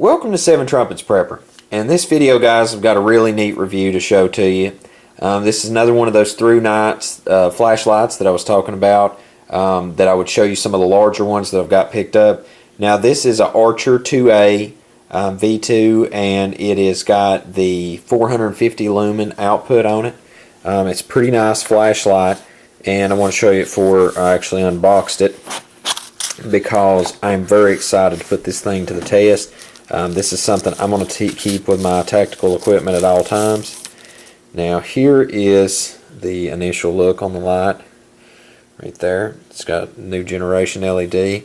Welcome to Seven Trumpets Prepper. In this video, guys, I've got a really neat review to show to you. This is another one of those Thrunite flashlights that I was talking about, that I would show you some of the larger ones that I've got picked up. Now this is an Archer 2A V2, and it has got the 450 lumen output on it. It's a pretty nice flashlight, and I want to show you it before I actually unboxed it, because I'm very excited to put this thing to the test. This is something I'm going to keep with my tactical equipment at all times. Now here is the initial look on the light right there. It's got new generation LED,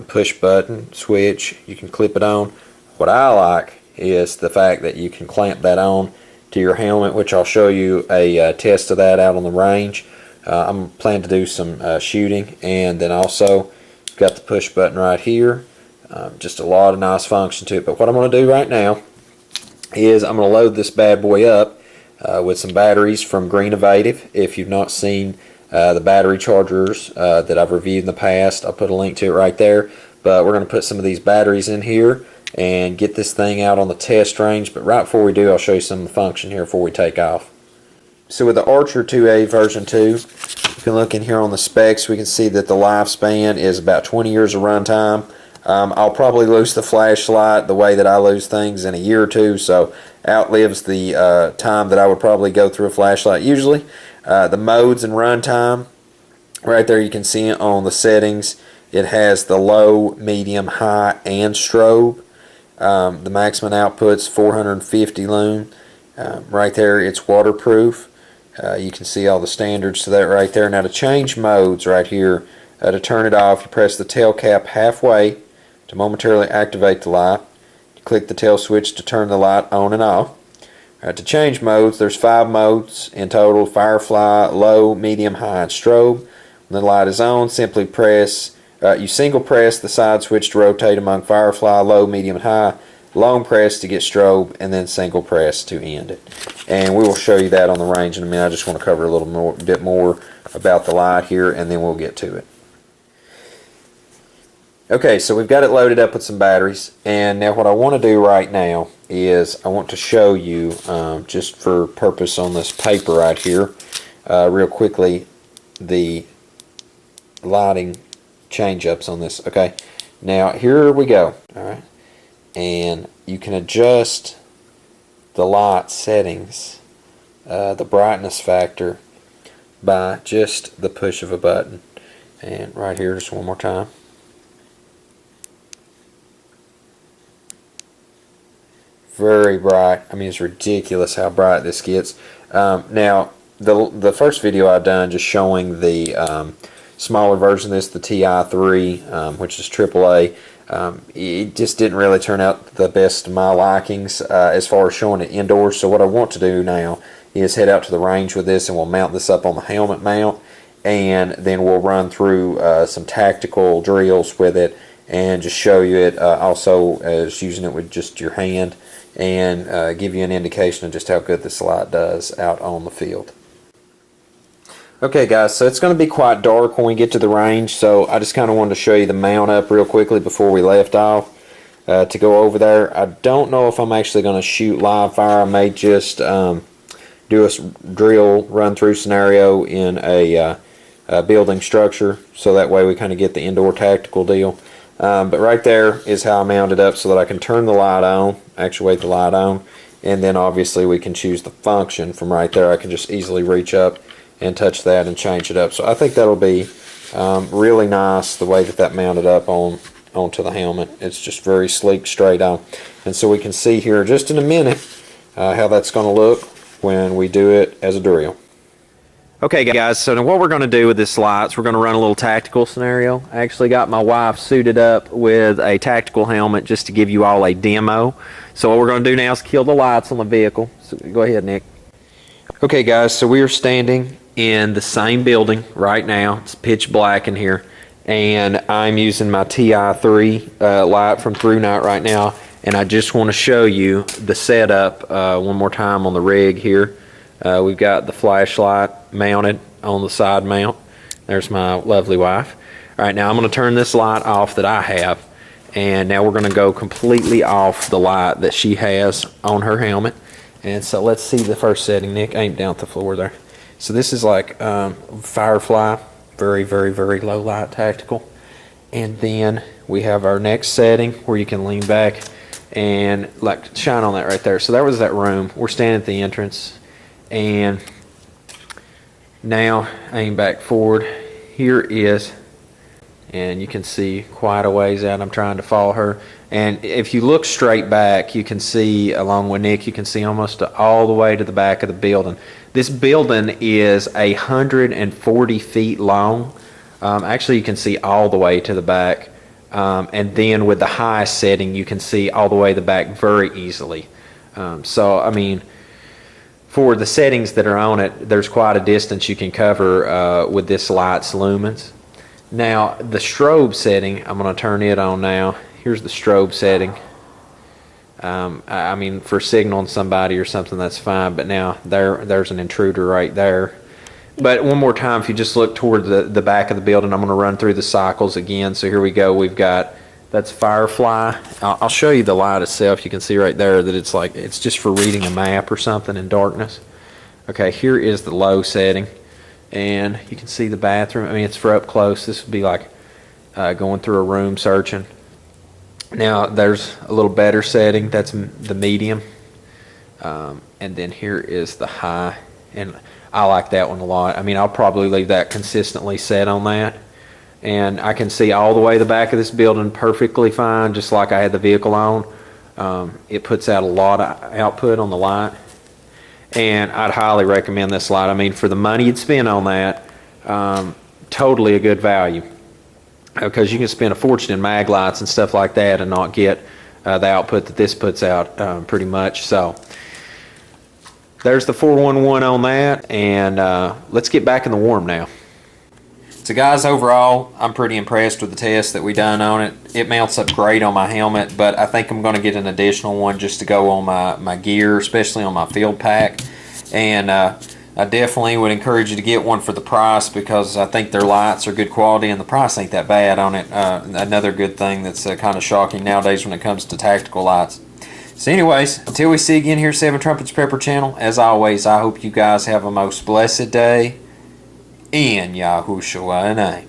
push button switch, you can clip it on. What I like is the fact that you can clamp that on to your helmet, which I'll show you a test of that out on the range. I'm planning to do some shooting, and then also got the push button right here. Just a lot of nice function to it. But what I'm going to do right now is I'm going to load this bad boy up with some batteries from Greennovative. If you've not seen the battery chargers that I've reviewed in the past, I'll put a link to it right there. But we're going to put some of these batteries in here and get this thing out on the test range. But right before we do, I'll show you some of the function here before we take off. So with the Archer 2A version 2, you can look in here on the specs. We can see that the lifespan is about 20 years of runtime. I'll probably lose the flashlight the way that I lose things in a year or two, so outlives the time that I would probably go through a flashlight usually. The modes and runtime, right there you can see it on the settings. It has the low, medium, high, and strobe. The maximum output's 450 lumen. Right there it's waterproof. You can see all the standards to that right there. Now to change modes right here, to turn it off, you press the tail cap halfway to momentarily activate the light. You click the tail switch to turn the light on and off. To change modes, there's 5 modes in total: Firefly, low, medium, high, and strobe. When the light is on, simply press, you single press the side switch to rotate among Firefly, low, medium, and high, long press to get strobe, and then single press to end it. And we will show you that on the range in a minute. I just want to cover a little bit more about the light here, and then we'll get to it. Okay, so we've got it loaded up with some batteries, and now what I want to do right now is I want to show you, just for purpose on this paper right here, real quickly, the lighting change-ups on this. Okay, now here we go. Alright, and you can adjust the light settings, the brightness factor, by just the push of a button. And right here, just one more time. Very bright. I mean, it's ridiculous how bright this gets. Now, the first video I've done just showing the smaller version of this, the TI3, which is AAA, it just didn't really turn out the best to my likings as far as showing it indoors. So what I want to do now is head out to the range with this, and we'll mount this up on the helmet mount, and then we'll run through some tactical drills with it, and just show you it also as using it with just your hand, and give you an indication of just how good this light does out on the field. Okay guys, so it's going to be quite dark when we get to the range, so I just kind of wanted to show you the mount up real quickly before we left off to go over there. I don't know if I'm actually going to shoot live fire. I may just do a drill run through scenario in a building structure, so that way we kind of get the indoor tactical deal. But right there is how I mount it up so that I can turn the light on, actuate the light on, and then obviously we can choose the function from right there. I can just easily reach up and touch that and change it up. So I think that'll be really nice the way that mounted up onto the helmet. It's just very sleek, straight on. And so we can see here just in a minute how that's going to look when we do it as a drill. Okay guys, so now what we're going to do with this light is we're going to run a little tactical scenario. I actually got my wife suited up with a tactical helmet just to give you all a demo. So what we're going to do now is kill the lights on the vehicle. So go ahead, Nick. Okay guys, so we are standing in the same building right now. It's pitch black in here, and I'm using my TI3 light from Thrunite right now, and I just want to show you the setup one more time on the rig here. We've got the flashlight mounted on the side mount. There's my lovely wife. Alright, now I'm going to turn this light off that I have, And now we're going to go completely off the light that she has on her helmet. And so let's see the first setting. Nick, aim down at the floor there. So this is like Firefly, very, very, very low light tactical. And then we have our next setting where you can lean back and like shine on that right there. So that was that room. We're standing at the entrance, and now aim back forward. Here is, and you can see quite a ways out. I'm trying to follow her, and if you look straight back, you can see, along with Nick, you can see almost all the way to the back of the building. This building is 140 feet long. Actually, you can see all the way to the back. And then with the highest setting, you can see all the way to the back very easily. So, I mean, for the settings that are on it, there's quite a distance you can cover with this light's lumens. Now, the strobe setting, I'm going to turn it on now. Here's the strobe setting. I mean, for signaling somebody or something, that's fine. But now there's an intruder right there. But one more time, if you just look toward the back of the building, I'm going to run through the cycles again. So here we go. We've got, that's Firefly. I'll show you the light itself. You can see right there that it's like, it's just for reading a map or something in darkness. Okay, here is the low setting. And you can see the bathroom. I mean, it's for up close. This would be like going through a room searching. Now, there's a little better setting. That's the medium. And then here is the high. And I like that one a lot. I mean, I'll probably leave that consistently set on that. And I can see all the way the back of this building perfectly fine, just like I had the vehicle on. It puts out a lot of output on the light. And I'd highly recommend this light. I mean, for the money you'd spend on that, totally a good value. Because you can spend a fortune in mag lights and stuff like that and not get the output that this puts out pretty much. So there's the 411 on that, and let's get back in the warm now. So guys, overall, I'm pretty impressed with the test that we done on it. It mounts up great on my helmet, but I think I'm going to get an additional one just to go on my gear, especially on my field pack. And I definitely would encourage you to get one for the price, because I think their lights are good quality and the price ain't that bad on it. Another good thing that's kind of shocking nowadays when it comes to tactical lights. So anyways, until we see you again here, Seven Trumpets Prepper Channel, as always, I hope you guys have a most blessed day in Yahushua's name.